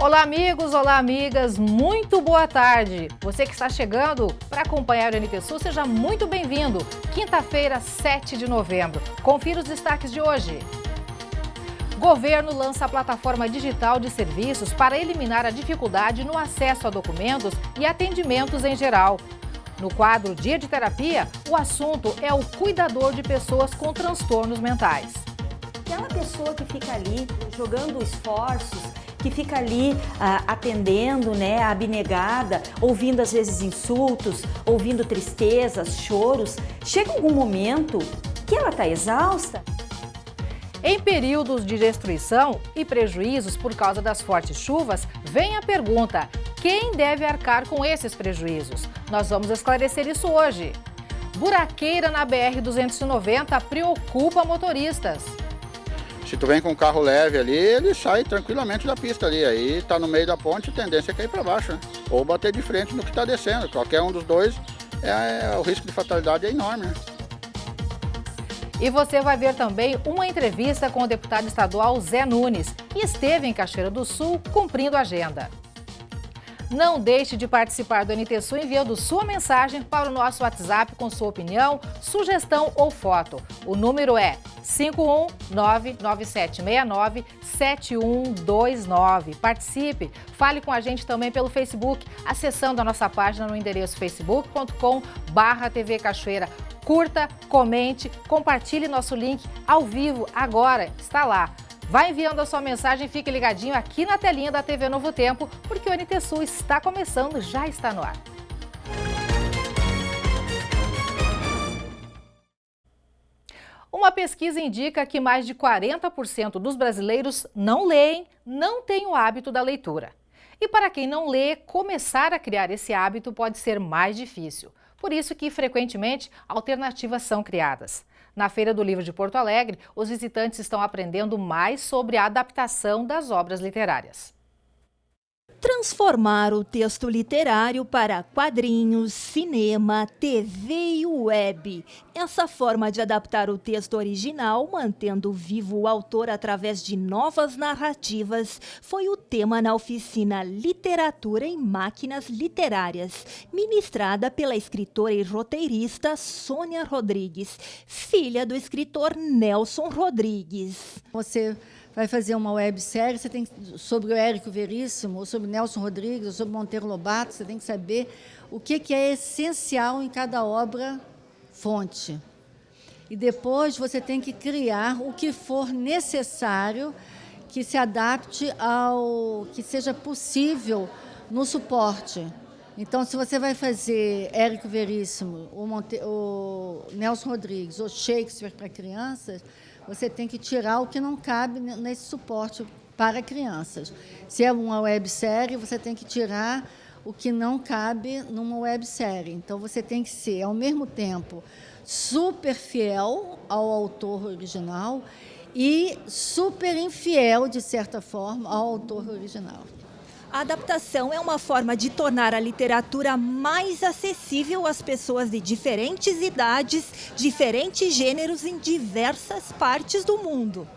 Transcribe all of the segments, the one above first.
Olá amigos, olá amigas, muito boa tarde. Você que está chegando para acompanhar o NT Sul, seja muito bem-vindo. Quinta-feira, 7 de novembro. Confira os destaques de hoje. Governo lança a plataforma digital de serviços para eliminar a dificuldade no acesso a documentos e atendimentos em geral. No quadro Dia de Terapia, o assunto é o cuidador de pessoas com transtornos mentais. Aquela pessoa que fica ali jogando esforços, que fica ali atendendo, né, abnegada, ouvindo às vezes insultos, ouvindo tristezas, choros, chega algum momento que ela está exausta. Em períodos de destruição e prejuízos por causa das fortes chuvas, vem a pergunta: quem deve arcar com esses prejuízos? Nós vamos esclarecer isso hoje. Buraqueira na BR-290 preocupa motoristas. Se tu vem com um carro leve ali, ele sai tranquilamente da pista ali. Aí tá no meio da ponte, a tendência é cair para baixo, né? Ou bater de frente no que está descendo. Qualquer um dos dois, o risco de fatalidade é enorme, né? E você vai ver também uma entrevista com o deputado estadual Zé Nunes, que esteve em Cachoeira do Sul cumprindo a agenda. Não deixe de participar do NT Sul enviando sua mensagem para o nosso WhatsApp com sua opinião, sugestão ou foto. O número é 51997697129. Participe, fale com a gente também pelo Facebook, acessando a nossa página no endereço facebook.com/TV Cachoeira. Curta, comente, compartilhe nosso link ao vivo agora, está lá. Vai enviando a sua mensagem, fique ligadinho aqui na telinha da TV Novo Tempo, porque o NT Sul está começando, já está no ar. Uma pesquisa indica que mais de 40% dos brasileiros não leem, não têm o hábito da leitura. E para quem não lê, começar a criar esse hábito pode ser mais difícil. Por isso que, frequentemente, alternativas são criadas. Na Feira do Livro de Porto Alegre, os visitantes estão aprendendo mais sobre a adaptação das obras literárias. Transformar o texto literário para quadrinhos, cinema, TV e web. Essa forma de adaptar o texto original, mantendo vivo o autor através de novas narrativas, foi o tema na oficina Literatura em Máquinas Literárias, ministrada pela escritora e roteirista Sônia Rodrigues, filha do escritor Nelson Rodrigues. Você vai fazer uma websérie, você tem sobre o Érico Veríssimo, ou sobre Nelson Rodrigues, ou sobre Monteiro Lobato, você tem que saber o que é essencial em cada obra fonte. E depois você tem que criar o que for necessário que se adapte ao que seja possível no suporte. Então, se você vai fazer Érico Veríssimo, ou Nelson Rodrigues, ou Shakespeare para crianças, você tem que tirar o que não cabe nesse suporte para crianças. Se é uma websérie, você tem que tirar o que não cabe numa websérie. Então, você tem que ser, ao mesmo tempo, super fiel ao autor original e super infiel, de certa forma, ao autor original. A adaptação é uma forma de tornar a literatura mais acessível às pessoas de diferentes idades, diferentes gêneros em diversas partes do mundo.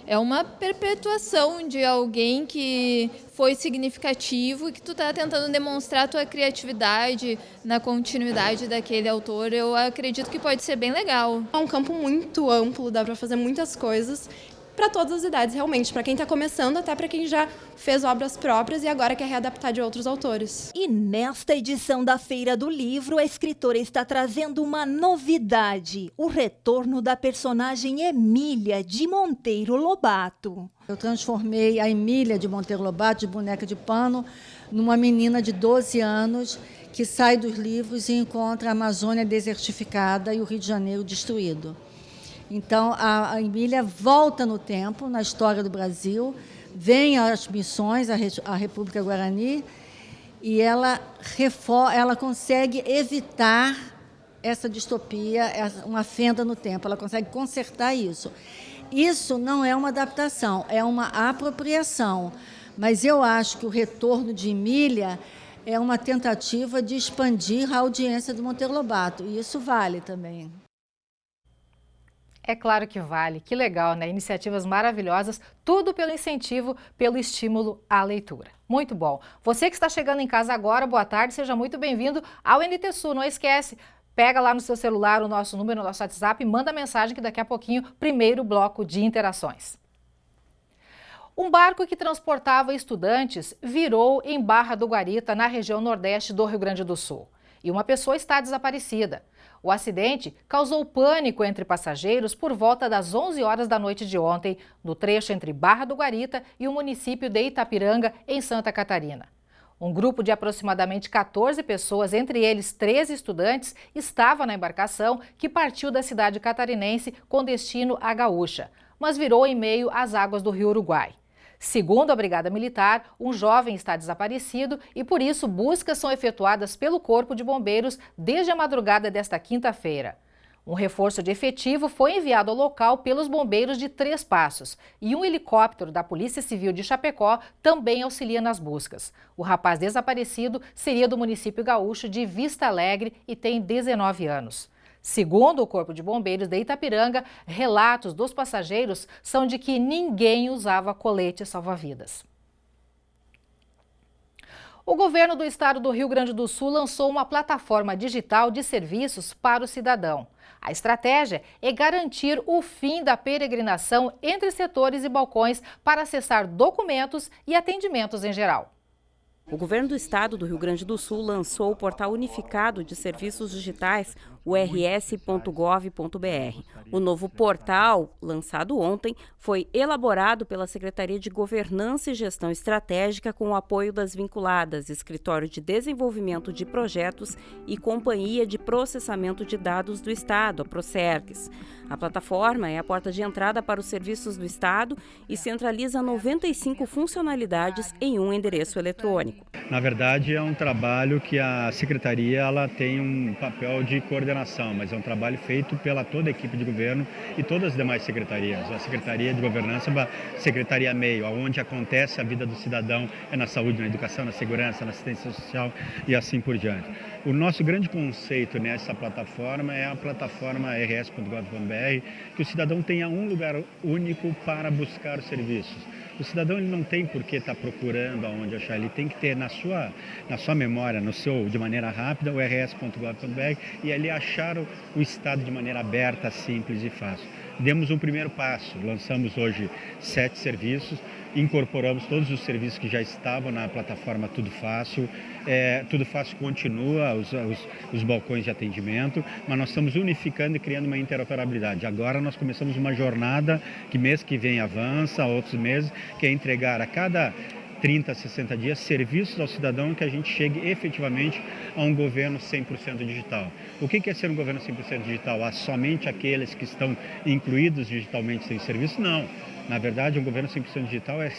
É uma perpetuação de alguém que foi significativo e que tu está tentando demonstrar a tua criatividade na continuidade daquele autor. Eu acredito que pode ser bem legal. É um campo muito amplo, dá para fazer muitas coisas. Para todas as idades, realmente, para quem está começando, até para quem já fez obras próprias e agora quer readaptar de outros autores. E nesta edição da Feira do Livro, a escritora está trazendo uma novidade, o retorno da personagem Emília, de Monteiro Lobato. Eu transformei a Emília de Monteiro Lobato, de boneca de pano, numa menina de 12 anos que sai dos livros e encontra a Amazônia desertificada e o Rio de Janeiro destruído. Então, a Emília volta no tempo, na história do Brasil, vem às missões, à República Guarani, e ela consegue evitar essa distopia, uma fenda no tempo, ela consegue consertar isso. Isso não é uma adaptação, é uma apropriação, mas eu acho que o retorno de Emília é uma tentativa de expandir a audiência do Monteiro Lobato, e isso vale também. É claro que vale, que legal, né? Iniciativas maravilhosas, tudo pelo incentivo, pelo estímulo à leitura. Muito bom. Você que está chegando em casa agora, boa tarde, seja muito bem-vindo ao NT Sul. Não esquece, pega lá no seu celular o nosso número, o nosso WhatsApp e manda mensagem que daqui a pouquinho, primeiro bloco de interações. Um barco que transportava estudantes virou em Barra do Guarita, na região nordeste do Rio Grande do Sul. E uma pessoa está desaparecida. O acidente causou pânico entre passageiros por volta das 11 horas da noite de ontem, no trecho entre Barra do Guarita e o município de Itapiranga, em Santa Catarina. Um grupo de aproximadamente 14 pessoas, entre eles 13 estudantes, estava na embarcação que partiu da cidade catarinense com destino à Gaúcha, mas virou em meio às águas do Rio Uruguai. Segundo a Brigada Militar, um jovem está desaparecido e, por isso, buscas são efetuadas pelo Corpo de Bombeiros desde a madrugada desta quinta-feira. Um reforço de efetivo foi enviado ao local pelos bombeiros de Três Passos e um helicóptero da Polícia Civil de Chapecó também auxilia nas buscas. O rapaz desaparecido seria do município gaúcho de Vista Alegre e tem 19 anos. Segundo o Corpo de Bombeiros de Itapiranga, relatos dos passageiros são de que ninguém usava colete salva-vidas. O governo do estado do Rio Grande do Sul lançou uma plataforma digital de serviços para o cidadão. A estratégia é garantir o fim da peregrinação entre setores e balcões para acessar documentos e atendimentos em geral. O governo do estado do Rio Grande do Sul lançou o Portal Unificado de Serviços Digitais, o rs.gov.br. O novo portal, lançado ontem, foi elaborado pela Secretaria de Governança e Gestão Estratégica com o apoio das vinculadas Escritório de Desenvolvimento de Projetos e Companhia de Processamento de Dados do Estado, a Procergs. A plataforma é a porta de entrada para os serviços do Estado e centraliza 95 funcionalidades em um endereço eletrônico. Na verdade, é um trabalho que a Secretaria ela tem um papel de coordenação, mas é um trabalho feito pela toda a equipe de governo e todas as demais secretarias. A Secretaria de Governança é uma secretaria meio, onde acontece a vida do cidadão, é na saúde, na educação, na segurança, na assistência social e assim por diante. O nosso grande conceito nessa plataforma é a plataforma rs.gov.br, que o cidadão tenha um lugar único para buscar os serviços. O cidadão ele não tem por que estar procurando aonde achar, ele tem que ter na sua memória, de maneira rápida, o rs.gov.br e ali achar o Estado de maneira aberta, simples e fácil. Demos um primeiro passo, lançamos hoje 7 serviços, incorporamos todos os serviços que já estavam na plataforma Tudo Fácil. Tudo Fácil continua, os balcões de atendimento, mas nós estamos unificando e criando uma interoperabilidade. Agora nós começamos uma jornada que mês que vem avança, outros meses, que é entregar a cada 30, 60 dias, serviços ao cidadão que a gente chegue efetivamente a um governo 100% digital. O que é ser um governo 100% digital? Somente aqueles que estão incluídos digitalmente sem serviço? Não. Na verdade, um governo 100% digital é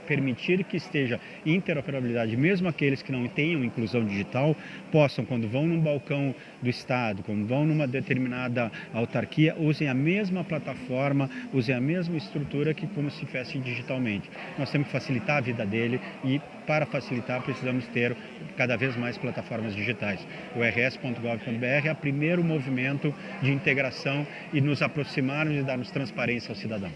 permitir que esteja interoperabilidade, mesmo aqueles que não tenham inclusão digital, possam, quando vão num balcão do Estado, quando vão numa determinada autarquia, usem a mesma plataforma, usem a mesma estrutura que como se fizesse digitalmente. Nós temos que facilitar a vida dele e, para facilitar, precisamos ter cada vez mais plataformas digitais. O rs.gov.br é o primeiro movimento de integração e nos aproximarmos e darmos transparência ao cidadão.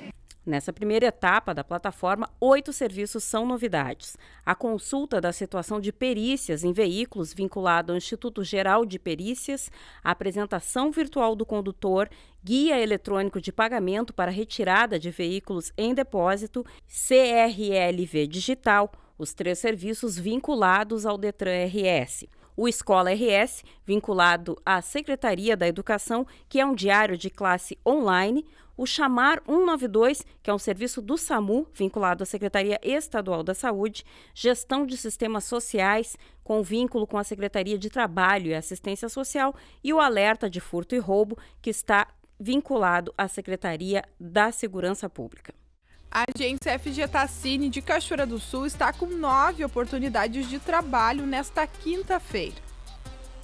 Nessa primeira etapa da plataforma, 8 serviços são novidades. A consulta da situação de perícias em veículos vinculado ao Instituto Geral de Perícias, a apresentação virtual do condutor, guia eletrônico de pagamento para retirada de veículos em depósito, CRLV digital, os 3 serviços vinculados ao Detran RS. O Escola RS, vinculado à Secretaria da Educação, que é um diário de classe online, o Chamar 192, que é um serviço do SAMU, vinculado à Secretaria Estadual da Saúde, gestão de sistemas sociais, com vínculo com a Secretaria de Trabalho e Assistência Social, e o alerta de furto e roubo, que está vinculado à Secretaria da Segurança Pública. A agência FG Tassini de Cachoeira do Sul está com 9 oportunidades de trabalho nesta quinta-feira.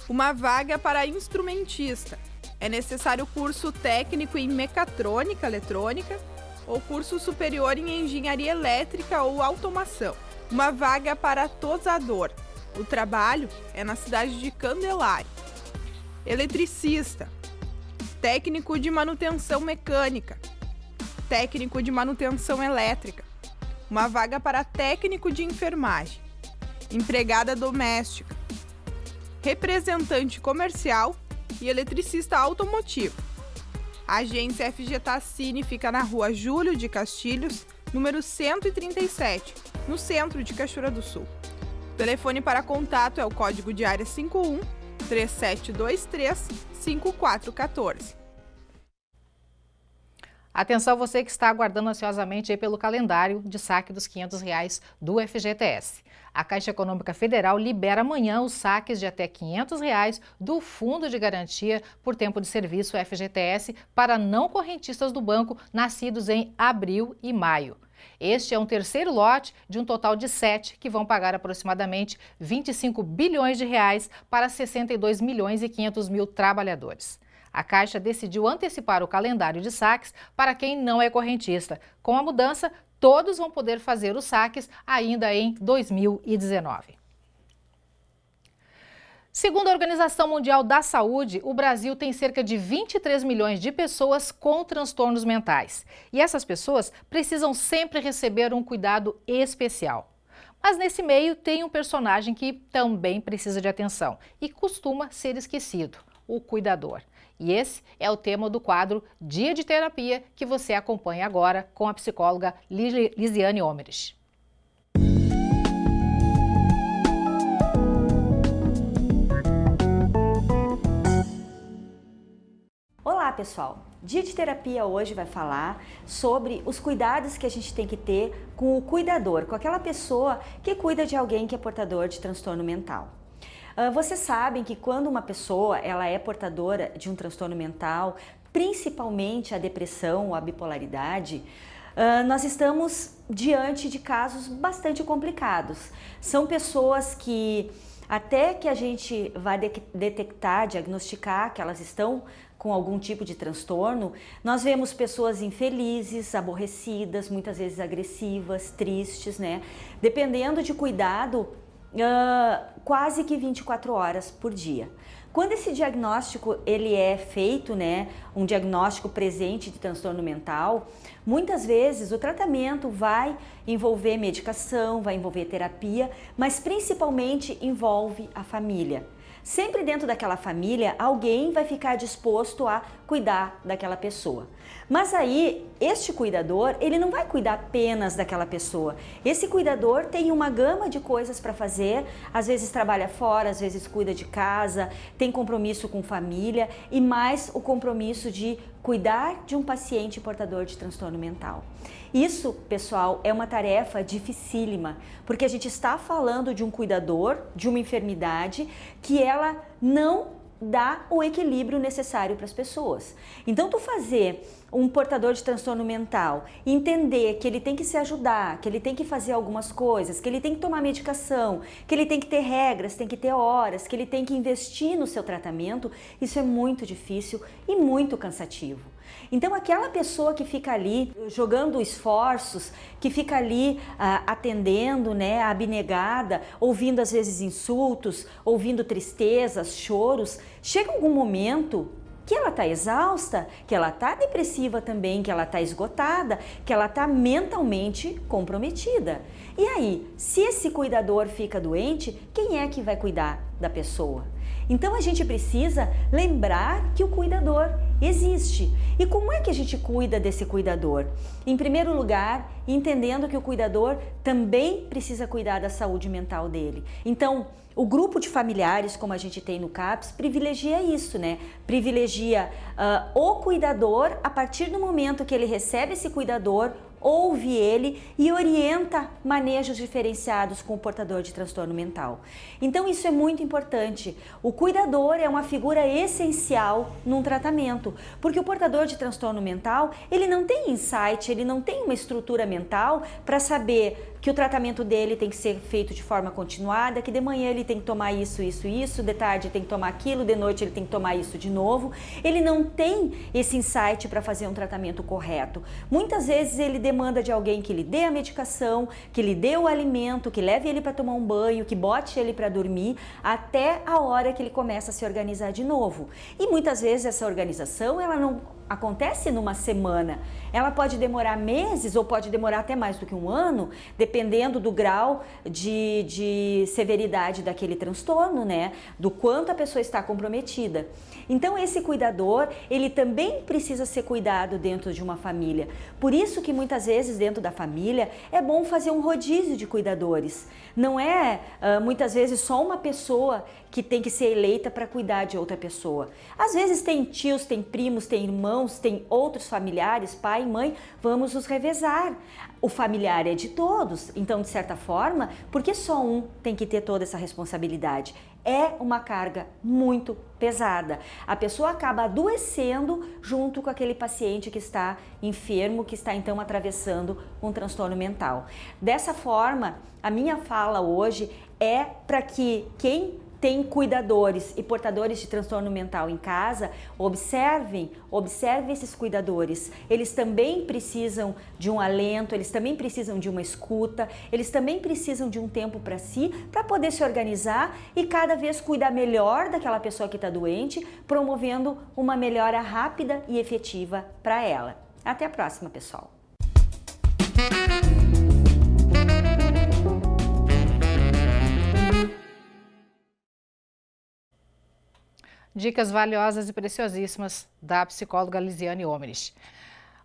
Uma vaga para instrumentista. É necessário curso técnico em mecatrônica eletrônica ou curso superior em engenharia elétrica ou automação. Uma vaga para tosador. O trabalho é na cidade de Candelária. Eletricista. técnico de manutenção mecânica, técnico de manutenção elétrica, uma vaga para técnico de enfermagem, empregada doméstica, representante comercial e eletricista automotivo. A agência FG Tassini fica na rua Júlio de Castilhos, número 137, no centro de Cachoeira do Sul. O telefone para contato é o código de área 51 3723 5414. Atenção você que está aguardando ansiosamente aí pelo calendário de saque dos R$500 do FGTS. A Caixa Econômica Federal libera amanhã os saques de até R$500 do Fundo de Garantia por Tempo de Serviço FGTS para não correntistas do banco nascidos em abril e maio. Este é um terceiro lote de um total de 7 que vão pagar aproximadamente R$25 bilhões para 62 milhões e 500 mil trabalhadores. A Caixa decidiu antecipar o calendário de saques para quem não é correntista. Com a mudança, todos vão poder fazer os saques ainda em 2019. Segundo a Organização Mundial da Saúde, o Brasil tem cerca de 23 milhões de pessoas com transtornos mentais. E essas pessoas precisam sempre receber um cuidado especial. Mas nesse meio tem um personagem que também precisa de atenção e costuma ser esquecido: o cuidador. E esse é o tema do quadro Dia de Terapia, que você acompanha agora com a psicóloga Lisiane Omerich. Olá pessoal, Dia de Terapia hoje vai falar sobre os cuidados que a gente tem que ter com o cuidador, com aquela pessoa que cuida de alguém que é portador de transtorno mental. Vocês sabem que quando uma pessoa ela é portadora de um transtorno mental, principalmente a depressão ou a bipolaridade, nós estamos diante de casos bastante complicados. São pessoas que até que a gente vá detectar, diagnosticar que elas estão com algum tipo de transtorno, nós vemos pessoas infelizes, aborrecidas, muitas vezes agressivas, tristes, né? Dependendo de cuidado, quase que 24 horas por dia. Quando esse diagnóstico ele é feito, né, um diagnóstico presente de transtorno mental, muitas vezes o tratamento vai envolver medicação, vai envolver terapia, mas principalmente envolve a família. Sempre dentro daquela família, alguém vai ficar disposto a cuidar daquela pessoa. Mas aí, este cuidador, ele não vai cuidar apenas daquela pessoa. Esse cuidador tem uma gama de coisas para fazer, às vezes trabalha fora, às vezes cuida de casa, tem compromisso com família e mais o compromisso de cuidar de um paciente portador de transtorno mental. Isso, pessoal, é uma tarefa dificílima, porque a gente está falando de um cuidador, de uma enfermidade que ela não dá o equilíbrio necessário para as pessoas. Então, tu fazer um portador de transtorno mental entender que ele tem que se ajudar, que ele tem que fazer algumas coisas, que ele tem que tomar medicação, que ele tem que ter regras, tem que ter horas, que ele tem que investir no seu tratamento, isso é muito difícil e muito cansativo. Então, aquela pessoa que fica ali jogando esforços, que fica ali atendendo, né, abnegada, ouvindo às vezes insultos, ouvindo tristezas, choros, chega algum momento que ela está exausta, que ela está depressiva também, que ela está esgotada, que ela está mentalmente comprometida. E aí, se esse cuidador fica doente, quem é que vai cuidar da pessoa? Então a gente precisa lembrar que o cuidador existe. E como é que a gente cuida desse cuidador? Em primeiro lugar, entendendo que o cuidador também precisa cuidar da saúde mental dele. Então, o grupo de familiares, como a gente tem no CAPS, privilegia isso, né? Privilegia o cuidador a partir do momento que ele recebe esse cuidador, ouve ele e orienta manejos diferenciados com o portador de transtorno mental. Então isso é muito importante. O cuidador é uma figura essencial num tratamento, porque o portador de transtorno mental, ele não tem insight, ele não tem uma estrutura mental para saber que o tratamento dele tem que ser feito de forma continuada, que de manhã ele tem que tomar isso, de tarde tem que tomar aquilo, de noite ele tem que tomar isso de novo. Ele não tem esse insight para fazer um tratamento correto. Muitas vezes ele demanda de alguém que lhe dê a medicação, que lhe dê o alimento, que leve ele para tomar um banho, que bote ele para dormir, até a hora que ele começa a se organizar de novo. E muitas vezes essa organização, ela não acontece numa semana, ela pode demorar meses ou pode demorar até mais do que um ano, dependendo do grau de severidade daquele transtorno, né? Do quanto a pessoa está comprometida. Então esse cuidador, ele também precisa ser cuidado dentro de uma família. Por isso que muitas vezes dentro da família é bom fazer um rodízio de cuidadores. Não é muitas vezes só uma pessoa que tem que ser eleita para cuidar de outra pessoa. Às vezes tem tios, tem primos, tem irmãos, tem outros familiares, pai e mãe, vamos nos revezar. O familiar é de todos, então de certa forma, por que só um tem que ter toda essa responsabilidade? É uma carga muito pesada. A pessoa acaba adoecendo junto com aquele paciente que está enfermo, que está então atravessando um transtorno mental. Dessa forma, a minha fala hoje é para que quem tem cuidadores e portadores de transtorno mental em casa, observe esses cuidadores. Eles também precisam de um alento, eles também precisam de uma escuta, eles também precisam de um tempo para si, para poder se organizar e cada vez cuidar melhor daquela pessoa que está doente, promovendo uma melhora rápida e efetiva para ela. Até a próxima, pessoal! Dicas valiosas e preciosíssimas da psicóloga Lisiane Omerich.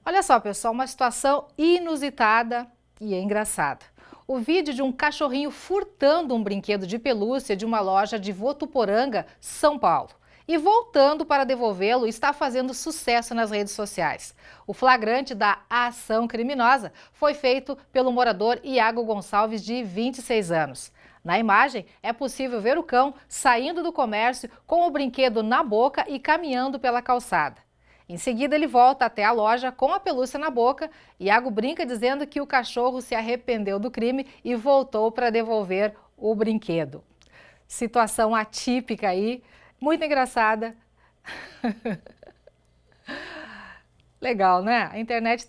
Olha só, pessoal, uma situação inusitada e engraçada. O vídeo de um cachorrinho furtando um brinquedo de pelúcia de uma loja de Votuporanga, São Paulo, e voltando para devolvê-lo está fazendo sucesso nas redes sociais. O flagrante da ação criminosa foi feito pelo morador Iago Gonçalves, de 26 anos. Na imagem, é possível ver o cão saindo do comércio com o brinquedo na boca e caminhando pela calçada. Em seguida, ele volta até a loja com a pelúcia na boca. Iago brinca dizendo que o cachorro se arrependeu do crime e voltou para devolver o brinquedo. Situação atípica aí, muito engraçada. Legal, né? A internet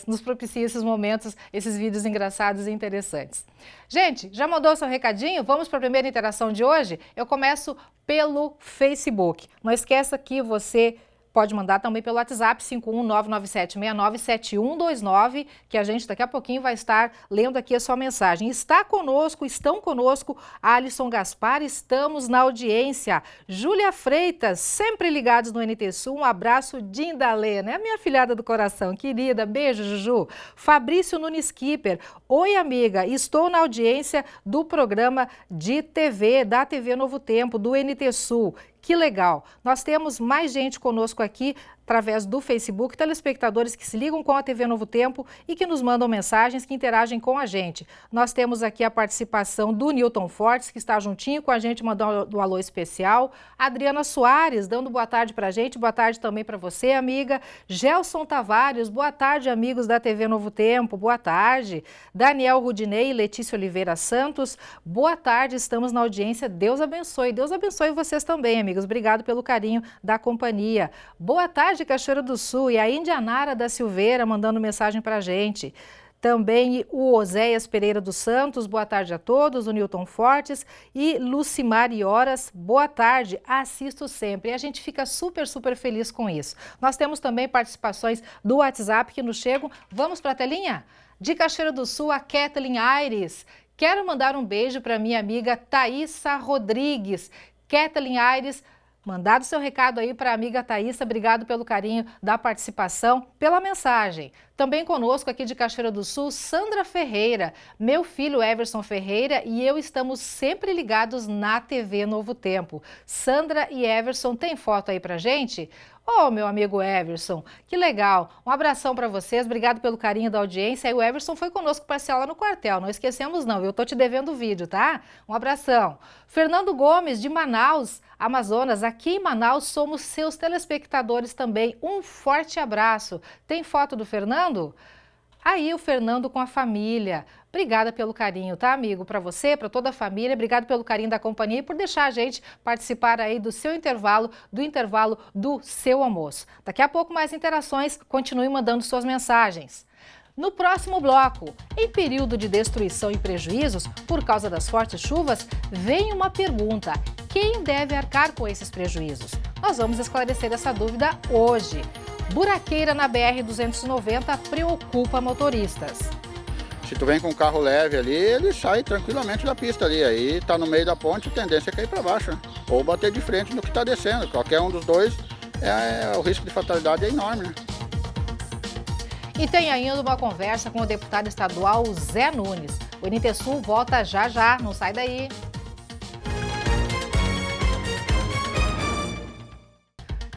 nos propicia esses momentos, esses vídeos engraçados e interessantes. Gente, já mandou seu recadinho? Vamos para a primeira interação de hoje? Eu começo pelo Facebook. Não esqueça que você pode mandar também pelo WhatsApp 51997697129, que a gente daqui a pouquinho vai estar lendo aqui a sua mensagem. Estão conosco Alisson Gaspar, estamos na audiência. Júlia Freitas, sempre ligados no NT Sul, um abraço de Indalê, né? Minha filhada do coração, querida, beijo, Juju. Fabrício Nunes Kipper, oi amiga, estou na audiência do programa de TV, da TV Novo Tempo, do NT Sul. Que legal! Nós temos mais gente conosco aqui através do Facebook, telespectadores que se ligam com a TV Novo Tempo e que nos mandam mensagens, que interagem com a gente. Nós temos aqui a participação do Newton Fortes, que está juntinho com a gente, mandando um alô especial. Adriana Soares, dando boa tarde para a gente, boa tarde também para você, amiga. Gelson Tavares, boa tarde, amigos da TV Novo Tempo, boa tarde. Daniel Rudinei e Letícia Oliveira Santos, boa tarde, estamos na audiência, Deus abençoe vocês também, amigos, obrigado pelo carinho da companhia. Boa tarde, Cachoeira do Sul, e a Indianara da Silveira mandando mensagem para a gente. Também o Oséias Pereira dos Santos, boa tarde a todos, o Newton Fortes e Lucimar Ioras, boa tarde, assisto sempre. E a gente fica super feliz com isso. Nós temos também participações do WhatsApp que nos chegam. Vamos para a telinha? De Cachoeira do Sul, a Kathleen Aires. Quero mandar um beijo para minha amiga Thaísa Rodrigues. Kathleen Aires, mandado seu recado aí para a amiga Thaísa, obrigado pelo carinho da participação, pela mensagem. Também conosco aqui de Cachoeira do Sul, Sandra Ferreira, meu filho Everson Ferreira e eu estamos sempre ligados na TV Novo Tempo. Sandra e Everson, tem foto aí pra gente? Oh, meu amigo Everson, que legal. Um abração para vocês, obrigado pelo carinho da audiência. E o Everson foi conosco passear lá no quartel, não esquecemos não, eu tô te devendo o vídeo, tá? Um abração. Fernando Gomes, de Manaus, Amazonas, aqui em Manaus somos seus telespectadores também. Um forte abraço. Tem foto do Fernando? Aí o Fernando com a família. Obrigada pelo carinho, tá, amigo? Para você, para toda a família, obrigado pelo carinho da companhia e por deixar a gente participar aí do seu intervalo, do seu almoço. Daqui a pouco mais interações, continue mandando suas mensagens. No próximo bloco, em período de destruição e prejuízos por causa das fortes chuvas, vem uma pergunta: quem deve arcar com esses prejuízos? Nós vamos esclarecer essa dúvida hoje. Buraqueira na BR-290 preocupa motoristas. Se tu vem com um carro leve ali, ele sai tranquilamente da pista ali. Aí tá no meio da ponte, a tendência é cair para baixo, né? Ou bater de frente no que está descendo. Qualquer um dos dois, o risco de fatalidade é enorme, né? E tem ainda uma conversa com o deputado estadual Zé Nunes. O NT Sul volta já já, não sai daí.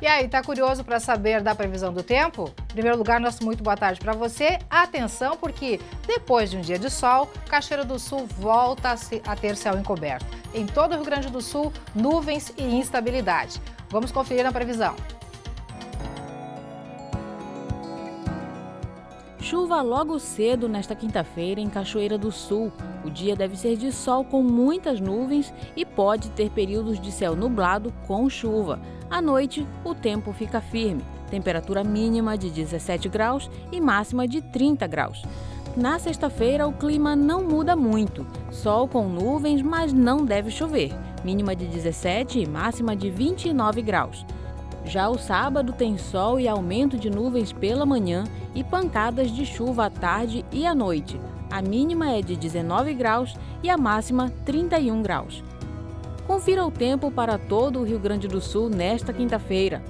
E aí, tá curioso para saber da previsão do tempo? Em primeiro lugar, nosso muito boa tarde para você. Atenção, porque depois de um dia de sol, Cachoeira do Sul volta a ter céu encoberto. Em todo o Rio Grande do Sul, nuvens e instabilidade. Vamos conferir a previsão. Chuva logo cedo nesta quinta-feira em Cachoeira do Sul. O dia deve ser de sol com muitas nuvens e pode ter períodos de céu nublado com chuva. À noite, o tempo fica firme. Temperatura mínima de 17 graus e máxima de 30 graus. Na sexta-feira, o clima não muda muito. Sol com nuvens, mas não deve chover. Mínima de 17 e máxima de 29 graus. Já o sábado tem sol e aumento de nuvens pela manhã e pancadas de chuva à tarde e à noite. A mínima é de 19 graus e a máxima 31 graus. Confira o tempo para todo o Rio Grande do Sul nesta quinta-feira.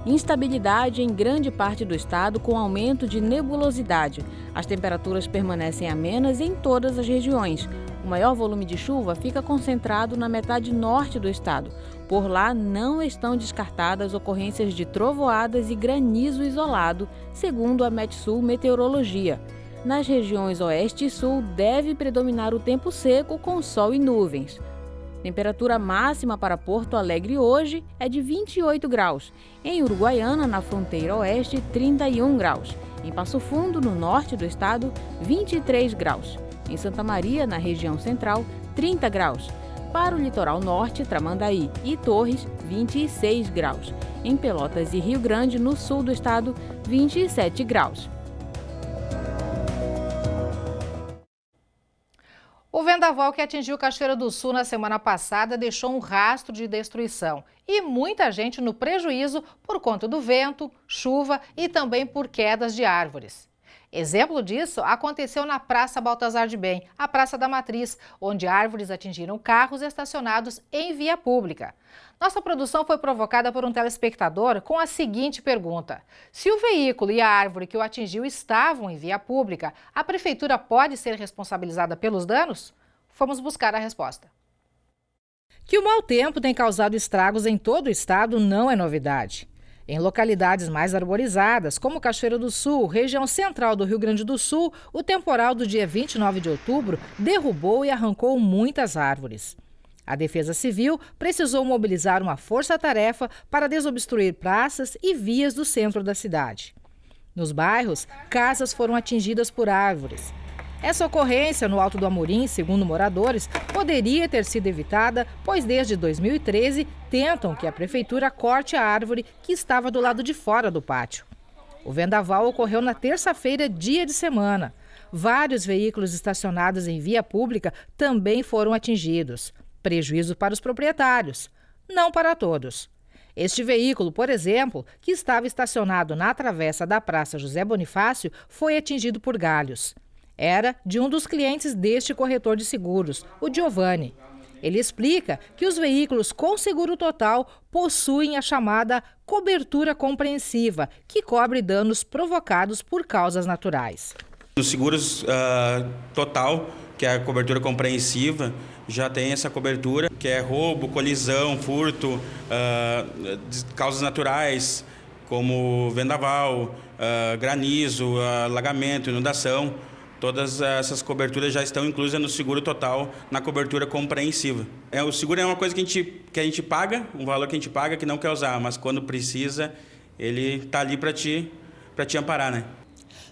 Instabilidade em grande parte do estado com aumento de nebulosidade. As temperaturas permanecem amenas em todas as regiões. O maior volume de chuva fica concentrado na metade norte do estado. Por lá não estão descartadas ocorrências de trovoadas e granizo isolado, segundo a Metsul Meteorologia. Nas regiões oeste e sul deve predominar o tempo seco com sol e nuvens. Temperatura máxima para Porto Alegre hoje é de 28 graus. Em Uruguaiana, na fronteira oeste, 31 graus. Em Passo Fundo, no norte do estado, 23 graus. Em Santa Maria, na região central, 30 graus. Para o litoral norte, Tramandaí e Torres, 26 graus. Em Pelotas e Rio Grande, no sul do estado, 27 graus. O vendaval que atingiu Cachoeira do Sul na semana passada deixou um rastro de destruição e muita gente no prejuízo por conta do vento, chuva e também por quedas de árvores. Exemplo disso aconteceu na Praça Baltazar de Bem, a Praça da Matriz, onde árvores atingiram carros estacionados em via pública. Nossa produção foi provocada por um telespectador com a seguinte pergunta: se o veículo e a árvore que o atingiu estavam em via pública, a prefeitura pode ser responsabilizada pelos danos? Fomos buscar a resposta. Que o mau tempo tem causado estragos em todo o estado não é novidade. Em localidades mais arborizadas, como Cachoeira do Sul, região central do Rio Grande do Sul, o temporal do dia 29 de outubro derrubou e arrancou muitas árvores. A Defesa Civil precisou mobilizar uma força-tarefa para desobstruir praças e vias do centro da cidade. Nos bairros, casas foram atingidas por árvores. Essa ocorrência no Alto do Amorim, segundo moradores, poderia ter sido evitada, pois desde 2013 tentam que a prefeitura corte a árvore que estava do lado de fora do pátio. O vendaval ocorreu na terça-feira, dia de semana. Vários veículos estacionados em via pública também foram atingidos. Prejuízo para os proprietários, não para todos. Este veículo, por exemplo, que estava estacionado na travessa da Praça José Bonifácio, foi atingido por galhos. Era de um dos clientes deste corretor de seguros, o Giovanni. Ele explica que os veículos com seguro total possuem a chamada cobertura compreensiva, que cobre danos provocados por causas naturais. Nos seguros total, que é a cobertura compreensiva, já tem essa cobertura, que é roubo, colisão, furto, causas naturais, como vendaval, granizo, alagamento, inundação. Todas essas coberturas já estão inclusas no seguro total, na cobertura compreensiva. O seguro é uma coisa que a gente paga, um valor que a gente paga, que não quer usar, mas quando precisa, ele está ali para te amparar, né?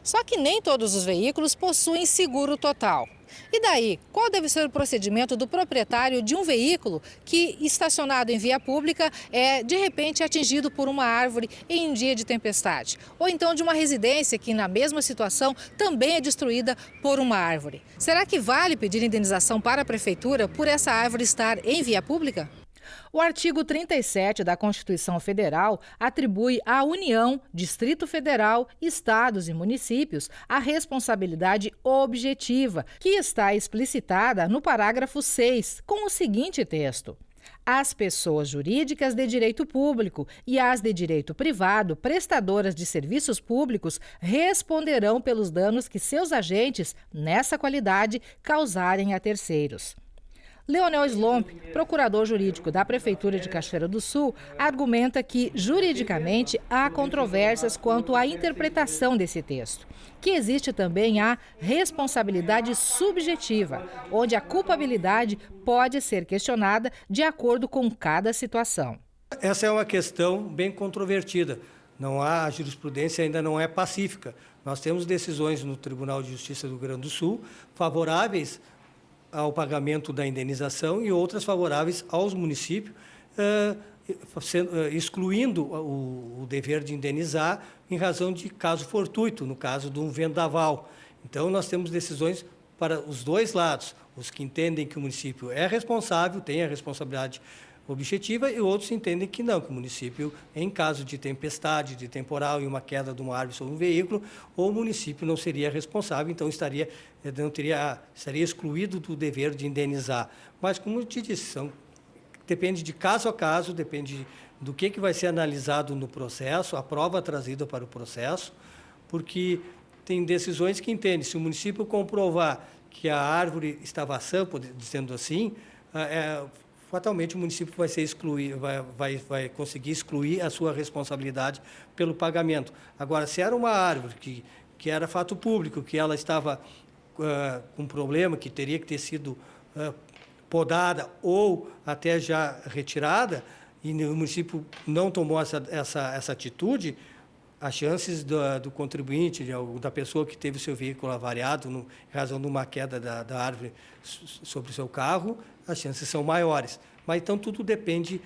Só que nem todos os veículos possuem seguro total. E daí, qual deve ser o procedimento do proprietário de um veículo que, estacionado em via pública, é de repente atingido por uma árvore em um dia de tempestade? Ou então de uma residência que, na mesma situação, também é destruída por uma árvore? Será que vale pedir indenização para a prefeitura por essa árvore estar em via pública? O artigo 37 da Constituição Federal atribui à União, Distrito Federal, estados e municípios a responsabilidade objetiva, que está explicitada no parágrafo 6, com o seguinte texto: as pessoas jurídicas de direito público e as de direito privado, prestadoras de serviços públicos, responderão pelos danos que seus agentes, nessa qualidade, causarem a terceiros. Leonel Slomp, procurador jurídico da Prefeitura de Cachoeira do Sul, argumenta que, juridicamente, há controvérsias quanto à interpretação desse texto, que existe também a responsabilidade subjetiva, onde a culpabilidade pode ser questionada de acordo com cada situação. Essa é uma questão bem controvertida. A jurisprudência ainda não é pacífica. Nós temos decisões no Tribunal de Justiça do Rio Grande do Sul favoráveis ao pagamento da indenização e outras favoráveis aos municípios, excluindo o dever de indenizar em razão de caso fortuito, no caso de um vendaval. Então, nós temos decisões para os dois lados, os que entendem que o município é responsável, tem a responsabilidade objetiva, e outros entendem que não, que o município, em caso de tempestade, de temporal e uma queda de uma árvore sobre um veículo, o município não seria responsável, então estaria excluído do dever de indenizar. Mas, como eu te disse, depende de caso a caso, depende do que vai ser analisado no processo, a prova trazida para o processo, porque tem decisões que entendem, se o município comprovar que a árvore estava sã, dizendo assim, fatalmente o município vai ser excluído, vai conseguir excluir a sua responsabilidade pelo pagamento. Agora, se era uma árvore que era fato público, que ela estava com problema, que teria que ter sido podada ou até já retirada, e o município não tomou essa atitude, as chances do contribuinte, da pessoa que teve o seu veículo avariado em razão de uma queda da árvore sobre o seu carro, as chances são maiores. Mas então tudo depende